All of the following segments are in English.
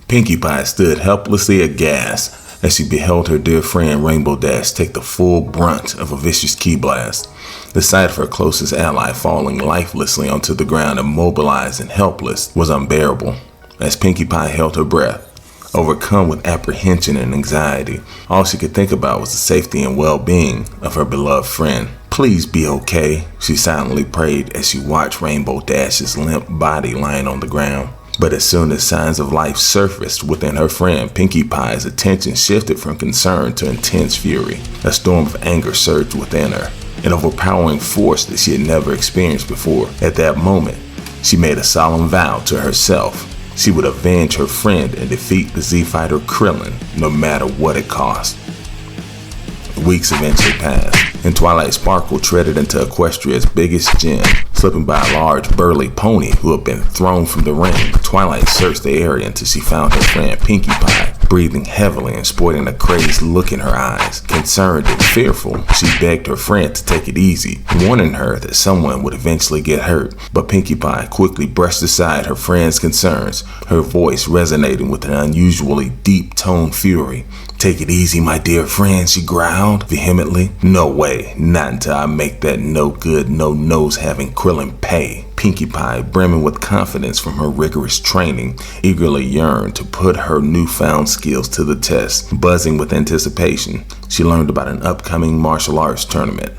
Pinkie Pie stood helplessly aghast as she beheld her dear friend Rainbow Dash take the full brunt of a vicious key blast. The sight of her closest ally falling lifelessly onto the ground, immobilized and helpless, was unbearable. As Pinkie Pie held her breath, overcome with apprehension and anxiety, all she could think about was the safety and well-being of her beloved friend. "Please be okay," she silently prayed as she watched Rainbow Dash's limp body lying on the ground. But as soon as signs of life surfaced within her friend, Pinkie Pie's attention shifted from concern to intense fury. A storm of anger surged within her, an overpowering force that she had never experienced before. At that moment, she made a solemn vow to herself. She would avenge her friend and defeat the Z-Fighter Krillin, no matter what it cost. Weeks eventually passed, and Twilight Sparkle treaded into Equestria's biggest gym, slipping by a large, burly pony who had been thrown from the ring. Twilight searched the area until she found her friend Pinkie Pie, breathing heavily and sporting a crazed look in her eyes. Concerned and fearful, she begged her friend to take it easy, warning her that someone would eventually get hurt. But Pinkie Pie quickly brushed aside her friend's concerns, her voice resonating with an unusually deep-toned fury. "Take it easy, my dear friend," she growled vehemently. "No way, not until I make that no-good, no-nose-having Krillin pay." Pinkie Pie, brimming with confidence from her rigorous training, eagerly yearned to put her newfound skills to the test. Buzzing with anticipation, she learned about an upcoming martial arts tournament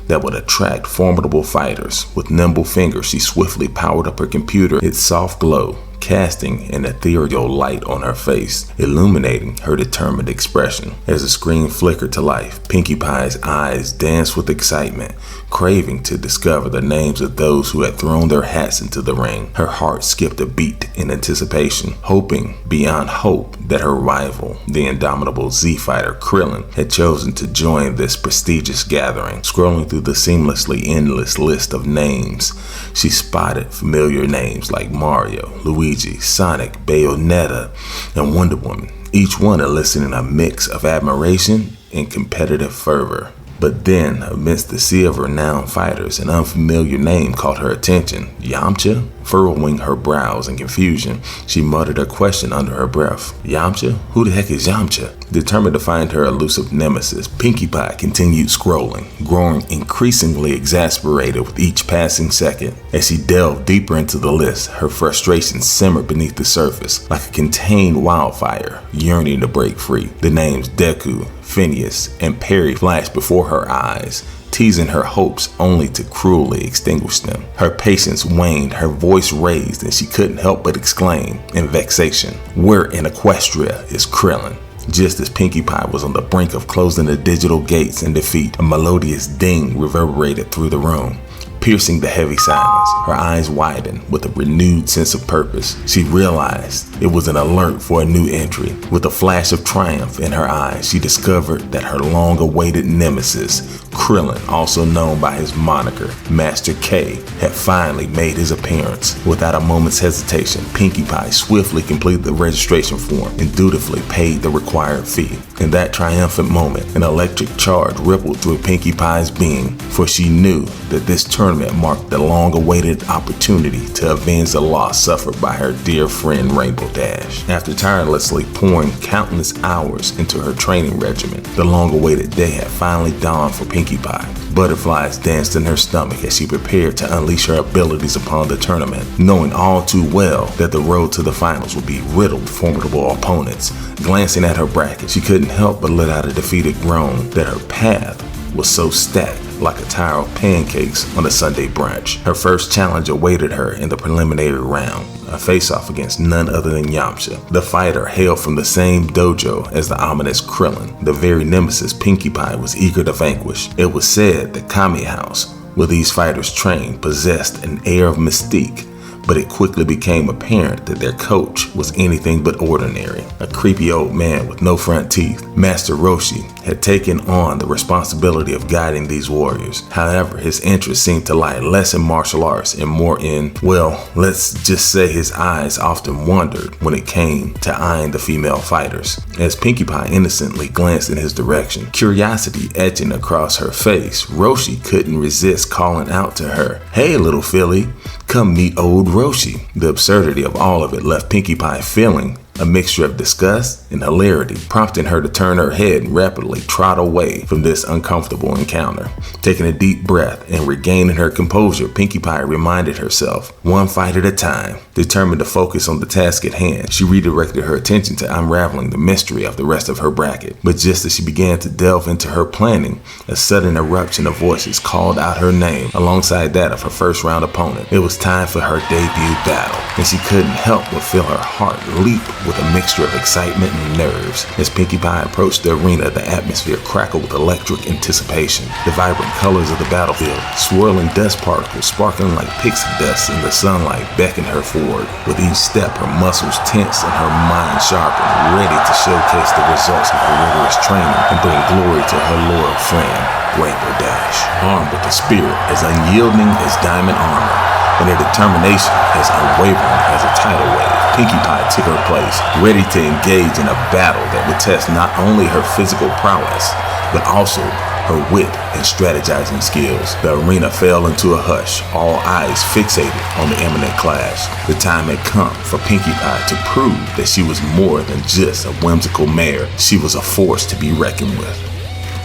that would attract formidable fighters. With nimble fingers, she swiftly powered up her computer, its soft glow casting an ethereal light on her face, illuminating her determined expression. As the screen flickered to life, Pinkie Pie's eyes danced with excitement, craving to discover the names of those who had thrown their hats into the ring. Her heart skipped a beat in anticipation, hoping beyond hope that her rival, the indomitable Z-Fighter Krillin, had chosen to join this prestigious gathering. Scrolling through the seamlessly endless list of names, she spotted familiar names like Mario, Luigi, Sonic, Bayonetta, and Wonder Woman, each one eliciting a mix of admiration and competitive fervor. But then, amidst the sea of renowned fighters, an unfamiliar name caught her attention. Yamcha? Furrowing her brows in confusion, she muttered a question under her breath. Yamcha? Who the heck is Yamcha? Determined to find her elusive nemesis, Pinkie Pie continued scrolling, growing increasingly exasperated with each passing second. As she delved deeper into the list, her frustration simmered beneath the surface, like a contained wildfire, yearning to break free. The names Deku, Phineas, and Perry flashed before her eyes, teasing her hopes only to cruelly extinguish them. Her patience waned, her voice raised, and she couldn't help but exclaim in vexation, "Where in Equestria is Krillin?" Just as Pinkie Pie was on the brink of closing the digital gates in defeat, a melodious ding reverberated through the room, piercing the heavy silence. Her eyes widened with a renewed sense of purpose. She realized it was an alert for a new entry. With a flash of triumph in her eyes, she discovered that her long-awaited nemesis, Krillin, also known by his moniker, Master K, had finally made his appearance. Without a moment's hesitation, Pinkie Pie swiftly completed the registration form and dutifully paid the required fee. In that triumphant moment, an electric charge rippled through Pinkie Pie's being, for she knew that this tournament marked the long-awaited opportunity to avenge the loss suffered by her dear friend Rainbow Dash. After tirelessly pouring countless hours into her training regimen, the long-awaited day had finally dawned for Pinkie Pie. Butterflies danced in her stomach as she prepared to unleash her abilities upon the tournament, knowing all too well that the road to the finals would be riddled with formidable opponents. Glancing at her bracket, she couldn't help but let out a defeated groan that her path was so stacked like a tower of pancakes on a Sunday brunch. Her first challenge awaited her in the preliminary round, a face-off against none other than Yamcha. The fighter hailed from the same dojo as the ominous Krillin, the very nemesis Pinkie Pie was eager to vanquish. It was said that Kami House, where these fighters trained, possessed an air of mystique, but it quickly became apparent that their coach was anything but ordinary. A creepy old man with no front teeth, Master Roshi, had taken on the responsibility of guiding these warriors. However, his interest seemed to lie less in martial arts and more in, well, let's just say his eyes often wandered when it came to eyeing the female fighters. As Pinkie Pie innocently glanced in his direction, curiosity etching across her face, Roshi couldn't resist calling out to her, "Hey, little filly, come meet old Roshi." The absurdity of all of it left Pinkie Pie feeling a mixture of disgust and hilarity, prompting her to turn her head and rapidly trot away from this uncomfortable encounter. Taking a deep breath and regaining her composure, Pinkie Pie reminded herself, one fight at a time. Determined to focus on the task at hand, she redirected her attention to unraveling the mystery of the rest of her bracket. But just as she began to delve into her planning, a sudden eruption of voices called out her name alongside that of her first round opponent. It was time for her debut battle, and she couldn't help but feel her heart leap with a mixture of excitement and nerves. As Pinkie Pie approached the arena, the atmosphere crackled with electric anticipation. The vibrant colors of the battlefield, swirling dust particles sparkling like pixie dust in the sunlight, beckoned her forward. With each step, her muscles tensed and her mind sharpened, ready to showcase the results of her rigorous training and bring glory to her loyal friend, Rainbow Dash. Armed with a spirit as unyielding as diamond armor and a determination as unwavering as a tidal wave, Pinkie Pie took her place, ready to engage in a battle that would test not only her physical prowess, but also her wit and strategizing skills. The arena fell into a hush, all eyes fixated on the imminent clash. The time had come for Pinkie Pie to prove that she was more than just a whimsical mare. She was a force to be reckoned with.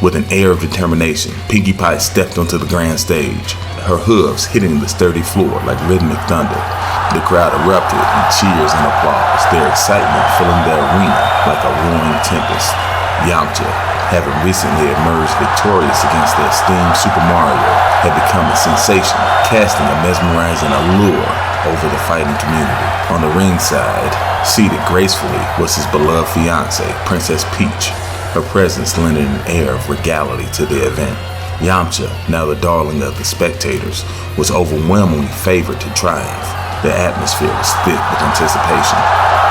With an air of determination, Pinkie Pie stepped onto the grand stage, her hooves hitting the sturdy floor like rhythmic thunder. The crowd erupted in cheers and applause, their excitement filling the arena like a roaring tempest. Yamcha, having recently emerged victorious against the esteemed Super Mario, had become a sensation, casting a mesmerizing allure over the fighting community. On the ringside, seated gracefully, was his beloved fiancée, Princess Peach, her presence lending an air of regality to the event. Yamcha, now the darling of the spectators, was overwhelmingly favored to triumph. The atmosphere was thick with anticipation,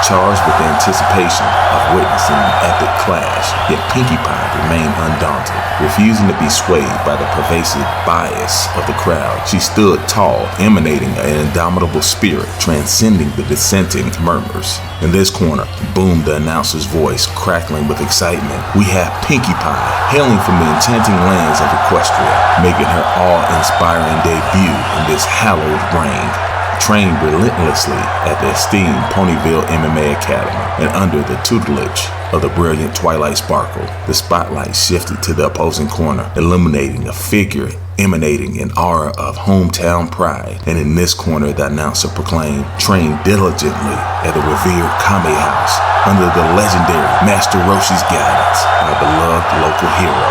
charged with the anticipation of witnessing an epic clash, yet Pinkie Pie remained undaunted. Refusing to be swayed by the pervasive bias of the crowd, she stood tall, emanating an indomitable spirit, transcending the dissenting murmurs. In this corner, boomed the announcer's voice, crackling with excitement. We have Pinkie Pie, hailing from the enchanting lands of Equestria, making her awe-inspiring debut in this hallowed reign. Trained relentlessly at the esteemed Ponyville MMA Academy and under the tutelage of the brilliant Twilight Sparkle, the spotlight shifted to the opposing corner, illuminating a figure emanating an aura of hometown pride. And in this corner, the announcer proclaimed, trained diligently at the revered Kame House under the legendary Master Roshi's guidance, our beloved local hero,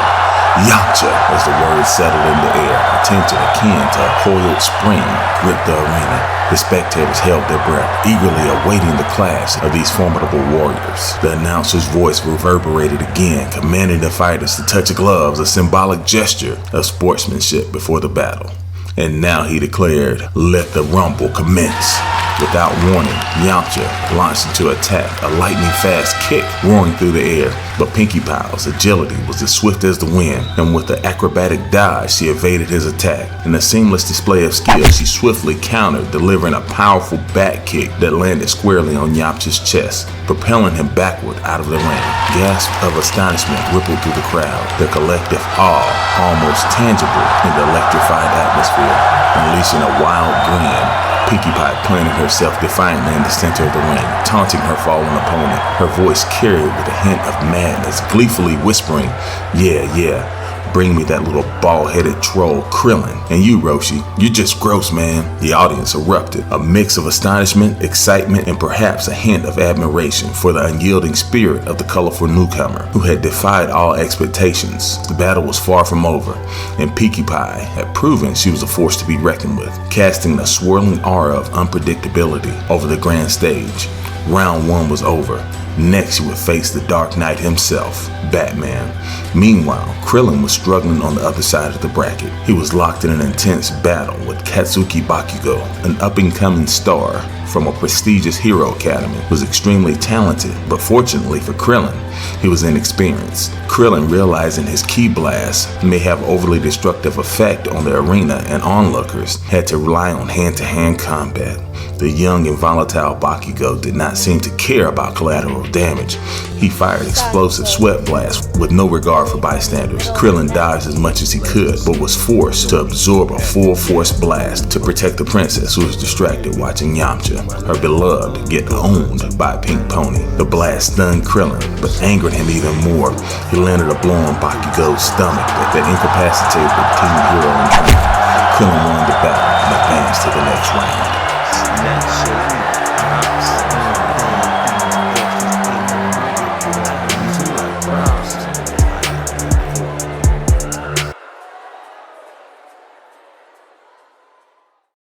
Yamcha. As the words settled in the air, attention akin to a coiled spring gripped the arena. The spectators held their breath, eagerly awaiting the clash of these formidable warriors. The announcer's voice reverberated again, commanding the fighters to touch gloves, a symbolic gesture of sportsmanship before the battle. And now he declared, let the rumble commence. Without warning, Yamcha launched into attack, a lightning-fast kick roaring through the air. But Pinkie Pie's agility was as swift as the wind, and with the acrobatic dodge, she evaded his attack. In a seamless display of skill, she swiftly countered, delivering a powerful back kick that landed squarely on Yamcha's chest, propelling him backward out of the ring. Gasps of astonishment rippled through the crowd, their collective awe almost tangible in the electrified atmosphere. Unleashing a wild grin, Pinkie Pie planted herself defiantly in the center of the ring, taunting her fallen opponent. Her voice carried with a hint of madness, gleefully whispering, yeah, bring me that little bald-headed troll, Krillin. And you, Roshi, you're just gross, man. The audience erupted, a mix of astonishment, excitement, and perhaps a hint of admiration for the unyielding spirit of the colorful newcomer who had defied all expectations. The battle was far from over, and Pinkie Pie had proven she was a force to be reckoned with, casting a swirling aura of unpredictability over the grand stage. Round one was over. Next, she would face the Dark Knight himself, Batman. Meanwhile, Krillin was struggling on the other side of the bracket. He was locked in an intense battle with Katsuki Bakugo, an up-and-coming star from a prestigious hero academy, who was extremely talented, but fortunately for Krillin, he was inexperienced. Krillin, realizing his ki blast may have overly destructive effect on the arena and onlookers, had to rely on hand-to-hand combat. The young and volatile Bakugo did not seem to care about collateral damage. He fired explosive sweat blasts with no regard for bystanders. Krillin dodged as much as he could, but was forced to absorb a full force blast to protect the princess, who was distracted watching Yamcha, her beloved, get owned by a pink pony. The blast stunned Krillin, but angered him even more. He landed a blow on Bakugo's stomach that incapacitated the team hero in time. Krillin won the battle and advanced to the next round.